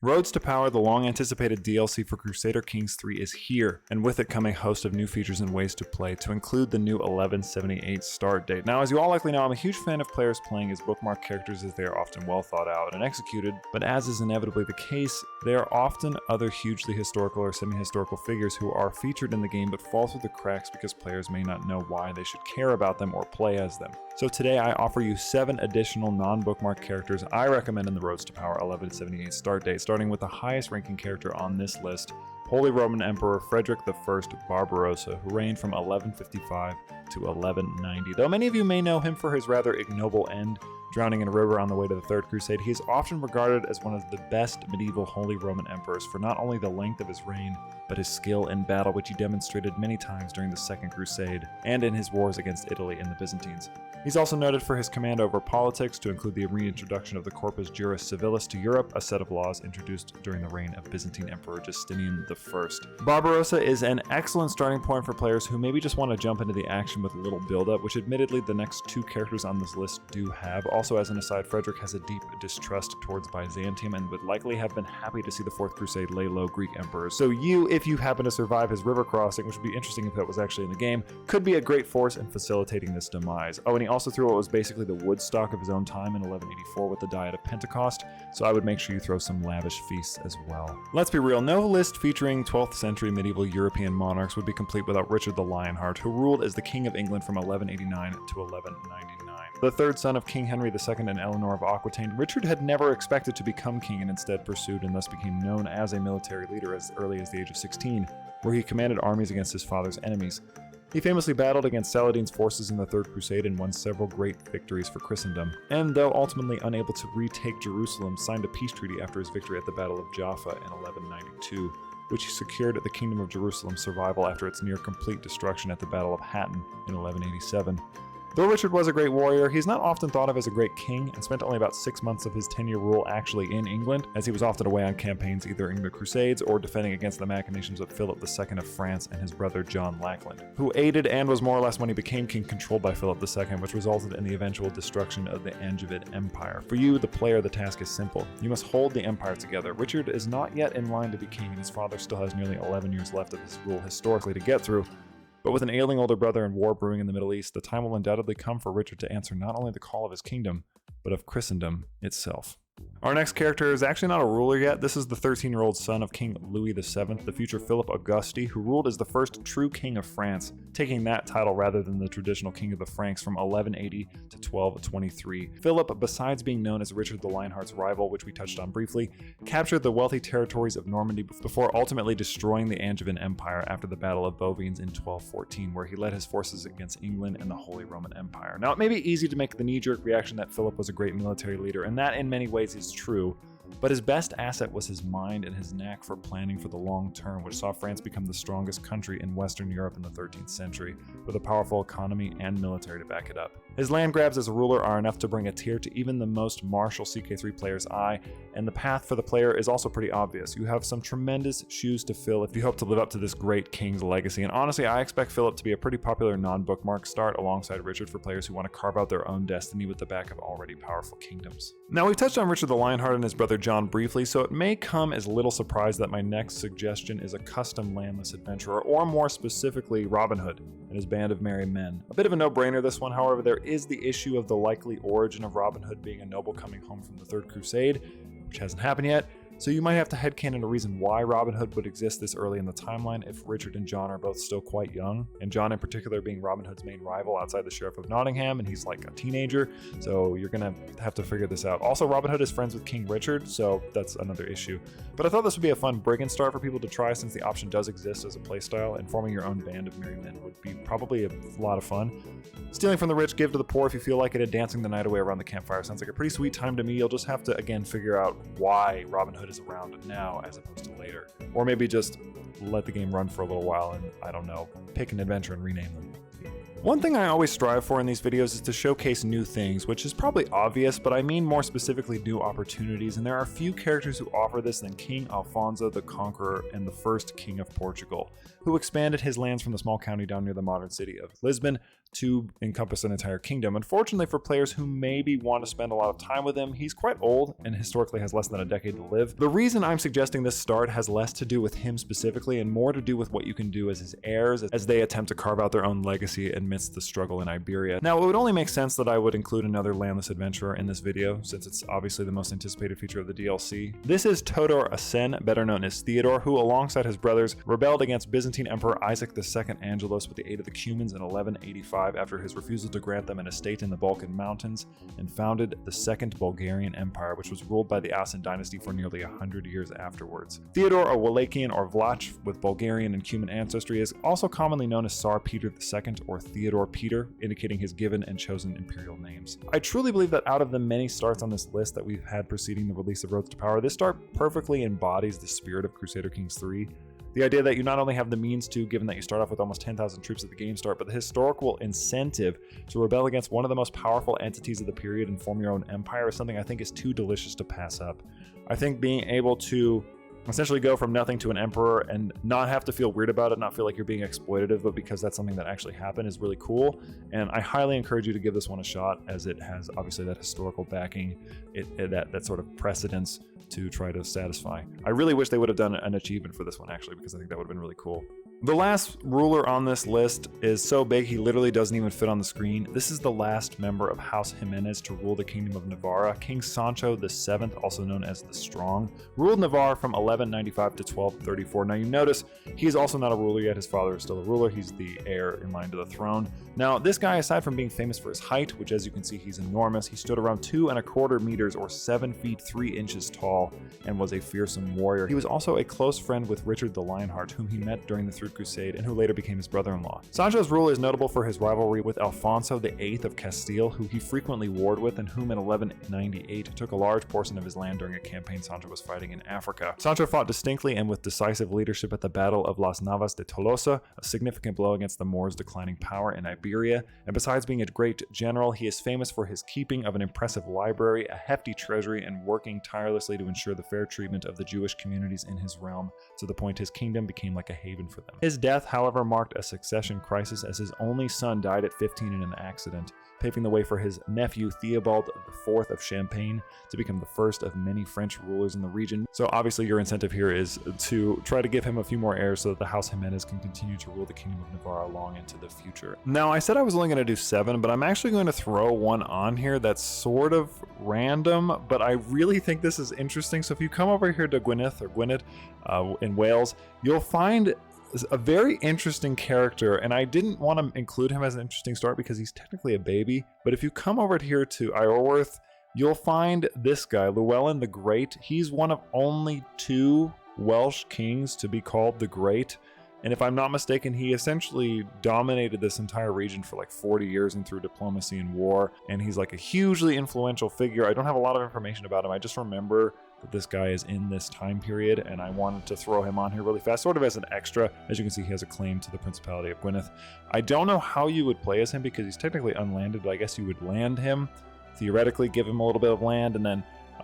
Roads to Power, the long-anticipated DLC for Crusader Kings 3 is here, and with it come a host of new features and ways to play, to include the new 1178 start date. Now, as you all likely know, I'm a huge fan of players playing as bookmark characters as they are often well thought out and executed, but as is inevitably the case, there are often other hugely historical or semi-historical figures who are featured in the game but fall through the cracks because players may not know why they should care about them or play as them. So today I offer you 7 additional non-bookmark characters I recommend in the Roads to Power 1178 start date, starting with the highest ranking character on this list, Holy Roman Emperor Frederick I Barbarossa, who reigned from 1155 to 1190. Though many of you may know him for his rather ignoble end, drowning in a river on the way to the Third Crusade, he is often regarded as one of the best medieval Holy Roman Emperors for not only the length of his reign, but his skill in battle, which he demonstrated many times during the Second Crusade, and in his wars against Italy and the Byzantines. He's also noted for his command over politics, to include the reintroduction of the Corpus Juris Civilis to Europe, a set of laws introduced during the reign of Byzantine Emperor Justinian I. Barbarossa is an excellent starting point for players who maybe just want to jump into the action with little build-up, which admittedly the next 2 characters on this list do have. Also, as an aside, Frederick has a deep distrust towards Byzantium and would likely have been happy to see the Fourth Crusade lay low Greek emperors. So you, if you happen to survive his river crossing, which would be interesting if that was actually in the game, could be a great force in facilitating this demise. Oh, and he also threw what was basically the Woodstock of his own time in 1184 with the Diet of Pentecost, so I would make sure you throw some lavish feasts as well. Let's be real, no list featuring 12th century medieval European monarchs would be complete without Richard the Lionheart, who ruled as the King of England from 1189 to 1199. The third son of King Henri II and Eleanor of Aquitaine, Richard had never expected to become king and instead pursued and thus became known as a military leader as early as the age of 16, where he commanded armies against his father's enemies. He famously battled against Saladin's forces in the Third Crusade and won several great victories for Christendom, and though ultimately unable to retake Jerusalem, signed a peace treaty after his victory at the Battle of Jaffa in 1192, which secured the Kingdom of Jerusalem's survival after its near-complete destruction at the Battle of Hattin in 1187. Though Richard was a great warrior, he's not often thought of as a great king, and spent only about 6 months of his 10-year rule actually in England, as he was often away on campaigns either in the Crusades or defending against the machinations of Philip II of France and his brother John Lackland, who aided and was more or less, when he became king, controlled by Philip II, which resulted in the eventual destruction of the Angevin Empire. For you, the player, the task is simple. You must hold the empire together. Richard is not yet in line to be king, and his father still has nearly 11 years left of his rule historically to get through. But with an ailing older brother and war brewing in the Middle East, the time will undoubtedly come for Richard to answer not only the call of his kingdom, but of Christendom itself. Our next character is actually not a ruler yet. This is the 13-year-old son of King Louis VII, the future Philip Auguste, who ruled as the first true king of France, taking that title rather than the traditional king of the Franks from 1180 to 1223. Philip, besides being known as Richard the Lionheart's rival, which we touched on briefly, captured the wealthy territories of Normandy before ultimately destroying the Angevin Empire after the Battle of Bouvines in 1214, where he led his forces against England and the Holy Roman Empire. Now, it may be easy to make the knee-jerk reaction that Philip was a great military leader, and that in many ways is true, but his best asset was his mind and his knack for planning for the long term, which saw France become the strongest country in Western Europe in the 13th century, with a powerful economy and military to back it up. His land grabs as a ruler are enough to bring a tear to even the most martial CK3 player's eye, and the path for the player is also pretty obvious. You have some tremendous shoes to fill if you hope to live up to this great king's legacy, and honestly, I expect Philip to be a pretty popular non-bookmark start alongside Richard for players who want to carve out their own destiny with the back of already powerful kingdoms. Now, we've touched on Richard the Lionheart and his brother John briefly, so it may come as little surprise that my next suggestion is a custom landless adventurer, or more specifically Robin Hood and his band of merry men. A bit of a no-brainer this one, however, there is the issue of the likely origin of Robin Hood being a noble coming home from the Third Crusade, which hasn't happened yet, so you might have to headcanon a reason why Robin Hood would exist this early in the timeline if Richard and John are both still quite young, and John in particular being Robin Hood's main rival outside the Sheriff of Nottingham, and he's like a teenager, so you're gonna have to figure this out. Also, Robin Hood is friends with King Richard, so that's another issue. But I thought this would be a fun brigand start for people to try, since the option does exist as a playstyle, and forming your own band of merry men would be probably a lot of fun. Stealing from the rich, give to the poor if you feel like it, and dancing the night away around the campfire sounds like a pretty sweet time to me. You'll just have to, again, figure out why Robin Hood is around now as opposed to later. Or maybe just let the game run for a little while and, I don't know, pick an adventure and rename them. One thing I always strive for in these videos is to showcase new things, which is probably obvious, but I mean more specifically new opportunities, and there are few characters who offer this than King Alfonso the Conqueror and the first King of Portugal, who expanded his lands from the small county down near the modern city of Lisbon to encompass an entire kingdom. Unfortunately for players who maybe want to spend a lot of time with him, he's quite old and historically has less than a decade to live. The reason I'm suggesting this start has less to do with him specifically and more to do with what you can do as his heirs as they attempt to carve out their own legacy amidst the struggle in Iberia. Now, it would only make sense that I would include another landless adventurer in this video, since it's obviously the most anticipated feature of the DLC. This is Todor Asen, better known as Theodore, who alongside his brothers rebelled against Byzantine Emperor Isaac II Angelos with the aid of the Cumans in 1185 after his refusal to grant them an estate in the Balkan Mountains, and founded the Second Bulgarian Empire, which was ruled by the Asen dynasty for nearly 100 years afterwards. Theodore, a Wallachian or Vlach with Bulgarian and Cuman ancestry, is also commonly known as Tsar Peter II or Theodore Peter, indicating his given and chosen imperial names. I truly believe that out of the many starts on this list that we've had preceding the release of Road to Power, this start perfectly embodies the spirit of Crusader Kings 3. The idea that you not only have the means to, given that you start off with almost 10,000 troops at the game start, but the historical incentive to rebel against one of the most powerful entities of the period and form your own empire is something I think is too delicious to pass up. I think being able to essentially go from nothing to an emperor and not have to feel weird about it, not feel like you're being exploitative, but because that's something that actually happened is really cool. And I highly encourage you to give this one a shot, as it has obviously that historical backing, that sort of precedence to try to satisfy. I really wish they would have done an achievement for this one actually, because I think that would have been really cool. The last ruler on this list is so big he literally doesn't even fit on the screen. This is the last member of House Jimenez to rule the Kingdom of Navarra. King Sancho VII, also known as the Strong, ruled Navarre from 1195 to 1234. Now you notice he is also not a ruler yet. His father is still a ruler. He's the heir in line to the throne. Now this guy, aside from being famous for his height, which as you can see he's enormous, he stood around 2¼ meters or 7 feet 3 inches tall and was a fearsome warrior. He was also a close friend with Richard the Lionheart, whom he met during the Third Crusade and who later became his brother-in-law. Sancho's rule is notable for his rivalry with Alfonso VIII of Castile, who he frequently warred with and whom in 1198 took a large portion of his land during a campaign Sancho was fighting in Africa. Sancho fought distinctly and with decisive leadership at the Battle of Las Navas de Tolosa, a significant blow against the Moors' declining power in Iberia, and besides being a great general, he is famous for his keeping of an impressive library, a hefty treasury, and working tirelessly to ensure the fair treatment of the Jewish communities in his realm, to the point his kingdom became like a haven for them. His death, however, marked a succession crisis as his only son died at 15 in an accident, paving the way for his nephew Theobald IV of Champagne to become the first of many French rulers in the region. So obviously your incentive here is to try to give him a few more heirs so that the House Jimenez can continue to rule the Kingdom of Navarre long into the future. Now I said I was only going to do 7, but I'm actually going to throw one on here that's sort of random, but I really think this is interesting. So if you come over here to Gwynedd in Wales, you'll find a very interesting character, and I didn't want to include him as an interesting start because he's technically a baby, but if you come over here to Iorwerth, you'll find this guy, Llewellyn the Great. He's one of only 2 Welsh kings to be called the Great, and if I'm not mistaken, he essentially dominated this entire region for like 40 years and through diplomacy and war, and he's like a hugely influential figure. I don't have a lot of information about him. I just remember that this guy is in this time period, and I wanted to throw him on here really fast, sort of as an extra. As you can see, he has a claim to the Principality of Gwynedd. I don't know how you would play as him because he's technically unlanded, but I guess you would land him, theoretically give him a little bit of land, and then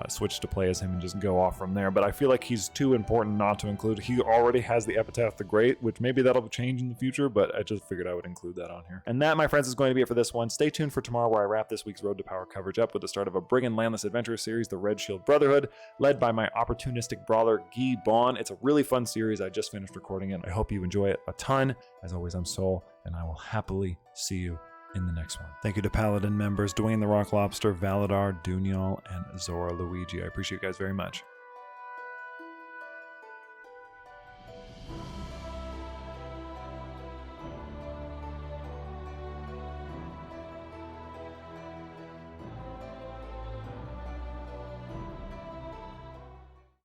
switch to play as him and just go off from there. But I feel like he's too important not to include. He already has the epitaph the Great, which maybe that'll change in the future, but I just figured I would include that on here. And that, my friends, is going to be it for this one. Stay tuned for tomorrow, where I wrap this week's Road to Power coverage up with the start of a Brigand Landless Adventure series, the Red Shield Brotherhood, led by my opportunistic brawler Guy Bon. It's a really fun series. I just finished recording it. I hope you enjoy it a ton. As always, I'm Sol, and I will happily see you in the next one. Thank you to Paladin members Dwayne the Rock Lobster, Valadar, Dunyal, and Zora Luigi. I appreciate you guys very much.